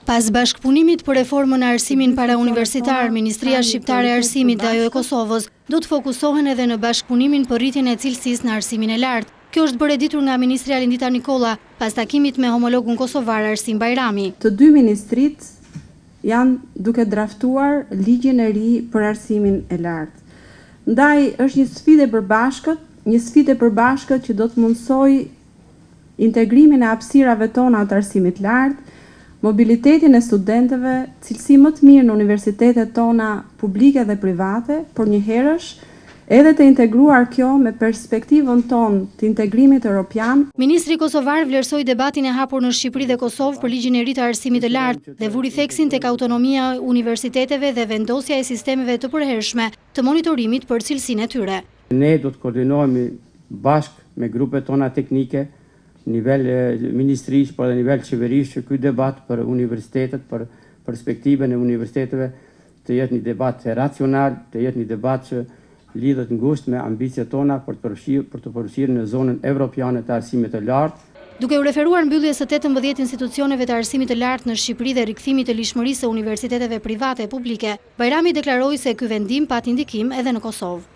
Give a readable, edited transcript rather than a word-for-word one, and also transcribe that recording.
Pas bashkëpunimit për reformën e arsimin parauniversitar, Ministria Shqiptare e Arsimit dhe ajo e Kosovës do të fokusohen edhe në bashkëpunimin për rritjen e cilësisë në arsimin e lartë. Kjo është bërë e ditur nga Ministri Alindita Nikolla pas takimit me homologun kosovar Arsim Bajrami. Të dy ministrit janë duke draftuar ligjin e ri për arsimin e lartë. Ndaj është një sfidë e përbashkët që do të mundsoj integrimin e hapësirave tona të arsimit lartë, mobilitetin e studentëve, cilësi më të mirë në universitetet tona publike dhe private, por njëherësh edhe të integruar kjo me perspektivën tonë të integrimit europian. Ministri kosovar vlerësoi debatin e hapur në Shqipëri dhe Kosovë për ligjin e ri të arsimit të lartë dhe vuri theksin tek autonomia e universiteteve dhe vendosja e sistemeve të përhershme të monitorimit për cilësinë e tyre. Ne do të koordinohemi bashkë me grupet tona teknike, nivel ministrish, por dhe nivel qeverish, që ky debat për universitetet, për perspektiven e universiteteve, të jetë një debat racional, të jetë një debat që lidhet ngushtë me ambicjet tona për të përfshirë në zonën evropiane të arsimit të lartë. Duke u referuar mbylljes së 18 institucioneve të arsimit të lartë në Shqipëri dhe rikthimit të lishmërisë së universiteteve private e publike, Bajrami deklaroi se ky vendim pati ndikim edhe në Kosovë.